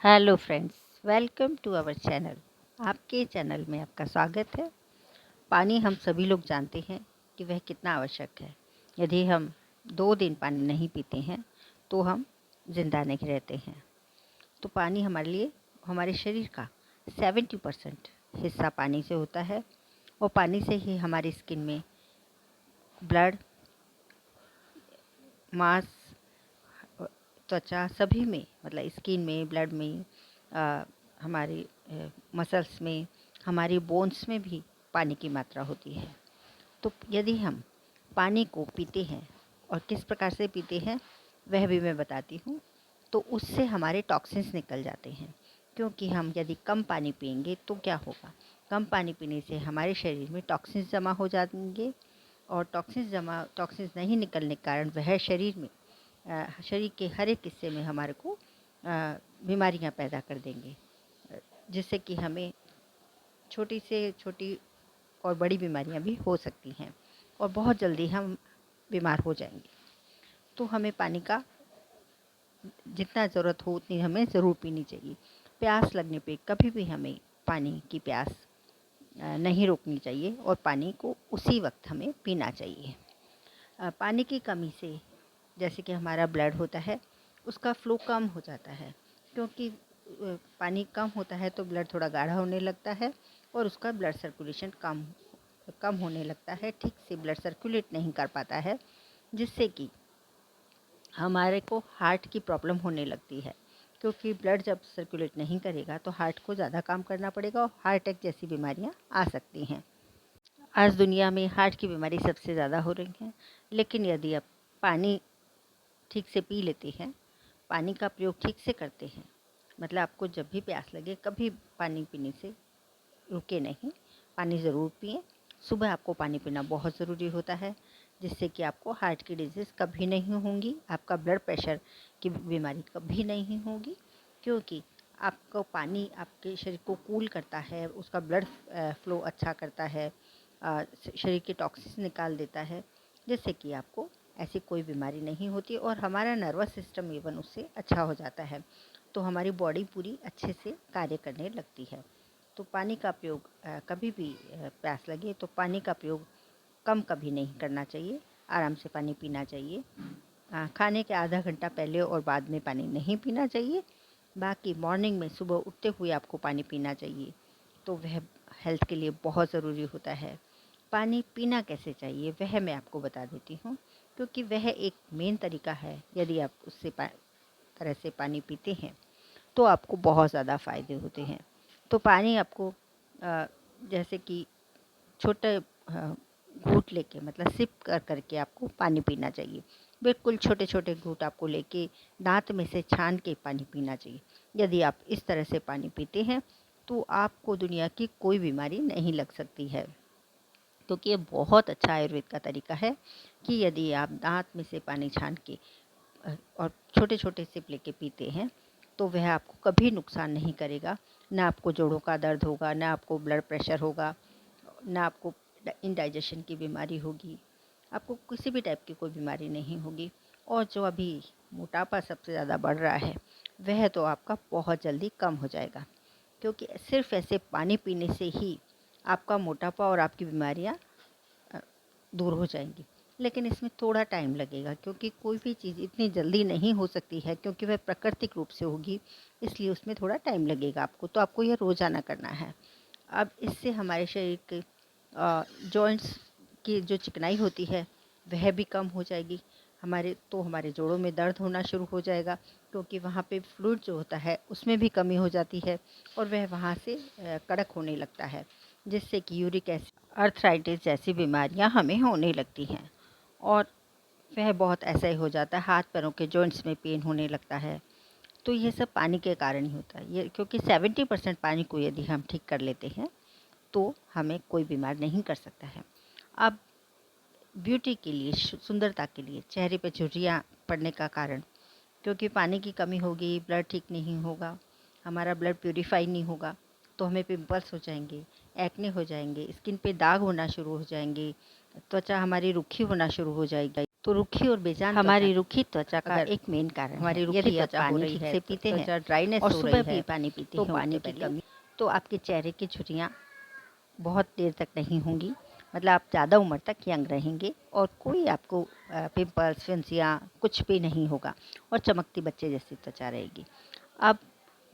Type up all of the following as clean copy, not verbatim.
Hello friends, welcome to our channel. आपके channel में आपका स्वागत है। पानी हम सभी लोग जानते हैं कि वह कितना आवश्यक है। यदि हम 2 दिन पानी नहीं पीते हैं तो हम जिंदा नहीं रहते हैं। तो पानी हमारे लिए, हमारे शरीर का 70% हिस्सा पानी से होता है और पानी से ही हमारी स्किन में ब्लड, मांस, त्वचा सभी में, मतलब स्किन में, ब्लड में, हमारी मसल्स में, हमारी बोन्स में भी पानी की मात्रा होती है। तो यदि हम पानी को पीते हैं और किस प्रकार से पीते हैं वह भी मैं बताती हूँ। तो उससे हमारे टॉक्सिन्स निकल जाते हैं, क्योंकि हम यदि कम पानी पिएंगे तो क्या होगा, कम पानी पीने से हमारे शरीर में टॉक्सिन्स जमा हो जाएंगे और टॉक्सिन्स नहीं निकलने के कारण वह शरीर के हर एक हिस्से में हमारे को बीमारियां पैदा कर देंगे, जिससे कि हमें छोटी से छोटी और बड़ी बीमारियां भी हो सकती हैं और बहुत जल्दी हम बीमार हो जाएंगे। तो हमें पानी का जितना ज़रूरत हो उतनी हमें ज़रूर पीनी चाहिए। प्यास लगने पे कभी भी हमें पानी की प्यास नहीं रोकनी चाहिए और पानी को उसी वक्त हमें पीना चाहिए। पानी की कमी से जैसे कि हमारा ब्लड होता है उसका फ्लो कम हो जाता है, क्योंकि पानी कम होता है तो ब्लड थोड़ा गाढ़ा होने लगता है और उसका ब्लड सर्कुलेशन कम कम होने लगता है, ठीक से ब्लड सर्कुलेट नहीं कर पाता है, जिससे कि हमारे को हार्ट की प्रॉब्लम होने लगती है। क्योंकि ब्लड जब सर्कुलेट नहीं करेगा तो हार्ट को ज़्यादा काम करना पड़ेगा और हार्ट अटैक जैसी बीमारियां आ सकती हैं। आज दुनिया में हार्ट की बीमारी सबसे ज़्यादा हो रही है, लेकिन यदि आप पानी ठीक से पी लेते हैं, पानी का प्रयोग ठीक से करते हैं, मतलब आपको जब भी प्यास लगे कभी पानी पीने से रुके नहीं, पानी ज़रूर पिएं। सुबह आपको पानी पीना बहुत ज़रूरी होता है, जिससे कि आपको हार्ट की डिजीज़ कभी नहीं होंगी, आपका ब्लड प्रेशर की बीमारी कभी नहीं होगी, क्योंकि आपको पानी आपके शरीर को कूल करता है, उसका ब्लड फ्लो अच्छा करता है, शरीर के टॉक्सिन्स निकाल देता है, जिससे कि आपको ऐसी कोई बीमारी नहीं होती और हमारा नर्वस सिस्टम इवन उससे अच्छा हो जाता है। तो हमारी बॉडी पूरी अच्छे से कार्य करने लगती है। तो पानी का प्रयोग कभी भी प्यास लगे तो पानी का प्रयोग कम कभी नहीं करना चाहिए, आराम से पानी पीना चाहिए। खाने के आधा घंटा पहले और बाद में पानी नहीं पीना चाहिए। बाकी मॉर्निंग में सुबह उठते हुए आपको पानी पीना चाहिए, तो वह हेल्थ के लिए बहुत ज़रूरी होता है। पानी पीना कैसे चाहिए वह मैं आपको बता देती हूँ, क्योंकि वह एक मेन तरीका है। यदि आप उससे तरह से पानी पीते हैं तो आपको बहुत ज़्यादा फ़ायदे होते हैं। तो पानी आपको जैसे कि छोटे घूंट लेके, मतलब सिप कर करके आपको पानी पीना चाहिए। बिल्कुल छोटे छोटे घूंट आपको लेके दांत में से छान के पानी पीना चाहिए। यदि आप इस तरह से पानी पीते हैं तो आपको दुनिया की कोई बीमारी नहीं लग सकती है, क्योंकि ये बहुत अच्छा आयुर्वेद का तरीका है कि यदि आप दांत में से पानी छान के और छोटे छोटे सिप लेके पीते हैं तो वह आपको कभी नुकसान नहीं करेगा। ना आपको जोड़ों का दर्द होगा, ना आपको ब्लड प्रेशर होगा, ना आपको इंडाइजेशन की बीमारी होगी, आपको किसी भी टाइप की कोई बीमारी नहीं होगी। और जो अभी मोटापा सबसे ज़्यादा बढ़ रहा है वह तो आपका बहुत जल्दी कम हो जाएगा, क्योंकि सिर्फ ऐसे पानी पीने से ही आपका मोटापा और आपकी बीमारियां दूर हो जाएंगी। लेकिन इसमें थोड़ा टाइम लगेगा, क्योंकि कोई भी चीज़ इतनी जल्दी नहीं हो सकती है, क्योंकि वह प्राकृतिक रूप से होगी, इसलिए उसमें थोड़ा टाइम लगेगा आपको। तो आपको यह रोज़ाना करना है। अब इससे हमारे शरीर के जॉइंट्स की जो चिकनाई होती है वह भी कम हो जाएगी। हमारे जोड़ों में दर्द होना शुरू हो जाएगा, क्योंकि वहाँ पे फ्लूइड जो होता है उसमें भी कमी हो जाती है और वह वहाँ से कड़क होने लगता है, जिससे कि यूरिक एसिड, अर्थराइटिस जैसी बीमारियाँ हमें होने लगती हैं। और वह बहुत ऐसा ही हो जाता है, हाथ पैरों के जॉइंट्स में पेन होने लगता है। तो ये सब पानी के कारण ही होता है, ये क्योंकि 70% पानी को यदि हम ठीक कर लेते हैं तो हमें कोई बीमार नहीं कर सकता है। अब ब्यूटी के लिए, सुंदरता के लिए, चेहरे पे झुर्रियाँ पड़ने का कारण, क्योंकि पानी की कमी होगी, ब्लड ठीक नहीं होगा, हमारा ब्लड प्यूरिफाई नहीं होगा, तो हमें पिंपल्स हो जाएंगे, एक्ने हो जाएंगे, स्किन पे दाग होना शुरू हो जाएंगे, त्वचा हमारी रुखी होना शुरू हो जाएगी, तो रूखी और बेजान हमारी रूखी त्वचा का एक मेन कारण हमारी रूखी त्वचा हो रही है, से पीते हैं ड्राइनेस और सुबह भी पानी पीते हैं, तो पानी की कमी, तो आपके चेहरे की झुर्रियाँ बहुत देर तक नहीं होंगी, मतलब आप ज़्यादा उम्र तक यंग रहेंगे और कोई आपको पिंपल्स फिंसियाँ कुछ भी नहीं होगा और चमकती बच्चे जैसी त्वचा रहेगी। अब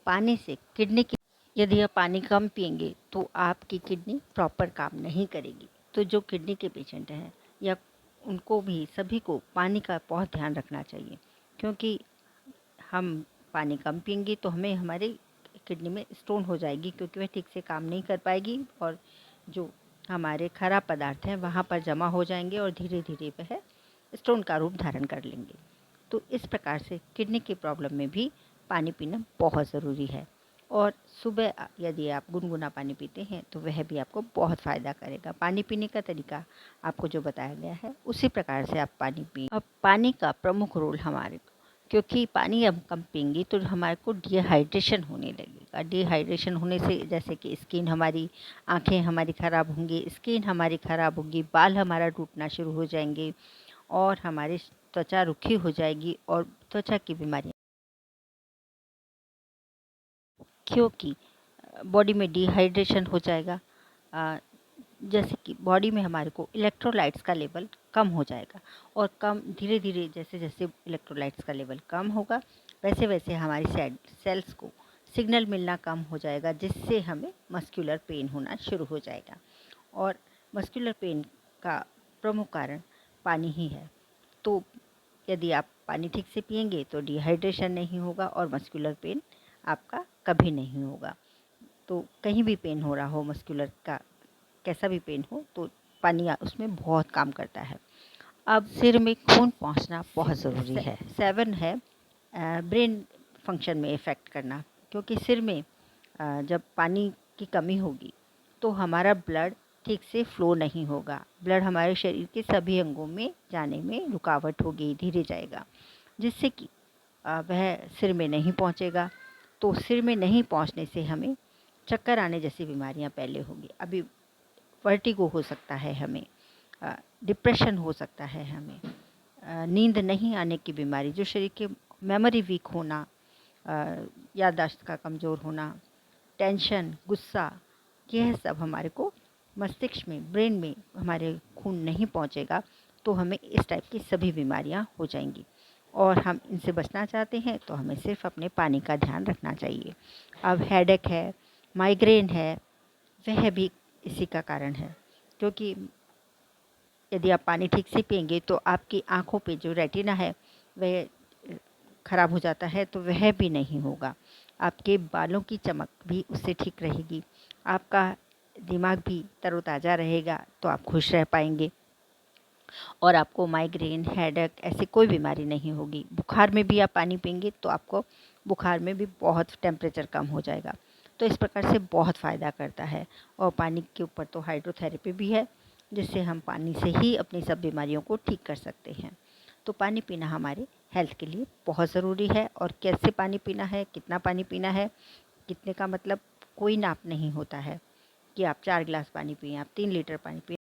पानी से किडनी की, यदि आप पानी कम पिएंगे तो आपकी किडनी प्रॉपर काम नहीं करेगी। तो जो किडनी के पेशेंट हैं या उनको भी सभी को पानी का बहुत ध्यान रखना चाहिए, क्योंकि हम पानी कम पिएंगे तो हमें हमारे किडनी में स्टोन हो जाएगी, क्योंकि वह ठीक से काम नहीं कर पाएगी और जो हमारे खराब पदार्थ हैं वहाँ पर जमा हो जाएंगे और धीरे धीरे वह स्टोन का रूप धारण कर लेंगे। तो इस प्रकार से किडनी की प्रॉब्लम में भी पानी पीना बहुत ज़रूरी है। और सुबह यदि आप गुनगुना पानी पीते हैं तो वह भी आपको बहुत फ़ायदा करेगा। पानी पीने का तरीका आपको जो बताया गया है उसी प्रकार से आप पानी पिए। अब पानी का प्रमुख रोल हमारे, क्योंकि पानी हम कम पिएंगे तो हमारे को डिहाइड्रेशन होने लगेगा। डिहाइड्रेशन होने से जैसे कि स्किन हमारी, आँखें हमारी ख़राब होंगी, स्किन हमारी ख़राब होगी, बाल हमारा टूटना शुरू हो जाएंगे और हमारी त्वचा रूखी हो जाएगी और त्वचा की बीमारियाँ, क्योंकि बॉडी में डिहाइड्रेशन हो जाएगा। जैसे कि बॉडी में हमारे को इलेक्ट्रोलाइट्स का लेवल कम हो जाएगा और कम धीरे धीरे जैसे जैसे इलेक्ट्रोलाइट्स का लेवल कम होगा वैसे वैसे हमारी सेल्स को सिग्नल मिलना कम हो जाएगा, जिससे हमें मस्कुलर पेन होना शुरू हो जाएगा। और मस्कुलर पेन का प्रमुख कारण पानी ही है। तो यदि आप पानी ठीक से पिएंगे तो डिहाइड्रेशन नहीं होगा और मस्कुलर पेन आपका कभी नहीं होगा। तो कहीं भी पेन हो रहा हो, मस्कुलर का कैसा भी पेन हो, तो पानी उसमें बहुत काम करता है। अब सिर में खून पहुंचना बहुत ज़रूरी है। 7 है ब्रेन फंक्शन में इफ़ेक्ट करना, क्योंकि सिर में जब पानी की कमी होगी तो हमारा ब्लड ठीक से फ्लो नहीं होगा। ब्लड हमारे शरीर के सभी अंगों में जाने में रुकावट होगी, धीरे जाएगा, जिससे कि वह सिर में नहीं पहुंचेगा। तो सिर में नहीं पहुंचने से हमें चक्कर आने जैसी बीमारियां पहले होगी। अभी वर्टिगो हो सकता है हमें, डिप्रेशन हो सकता है हमें, नींद नहीं आने की बीमारी, जो शरीर के मेमोरी वीक होना, याददाश्त का कमज़ोर होना, टेंशन, गुस्सा, यह सब हमारे को मस्तिष्क में, ब्रेन में हमारे खून नहीं पहुंचेगा तो हमें इस टाइप की सभी बीमारियां हो जाएंगी। और हम इनसे बचना चाहते हैं तो हमें सिर्फ अपने पानी का ध्यान रखना चाहिए। अब हेडेक है, माइग्रेन है, वह भी इसी का कारण है, क्योंकि यदि आप पानी ठीक से पिएंगे तो आपकी आँखों पे जो रेटिना है वह ख़राब हो जाता है, तो वह भी नहीं होगा। आपके बालों की चमक भी उससे ठीक रहेगी, आपका दिमाग भी तरोताज़ा रहेगा, तो आप खुश रह पाएंगे और आपको माइग्रेन, हेडेक ऐसी कोई बीमारी नहीं होगी। बुखार में भी आप पानी पिएंगे तो आपको बुखार में भी बहुत टेम्परेचर कम हो जाएगा। तो इस प्रकार से बहुत फ़ायदा करता है। और पानी के ऊपर तो हाइड्रोथेरेपी भी है, जिससे हम पानी से ही अपनी सब बीमारियों को ठीक कर सकते हैं। तो पानी पीना हमारे हेल्थ के लिए बहुत ज़रूरी है। और कैसे पानी पीना है, कितना पानी पीना है, कितने का मतलब कोई नाप नहीं होता है कि आप 4 गिलास पानी पिएं, आप 3 लीटर पानी पिएं।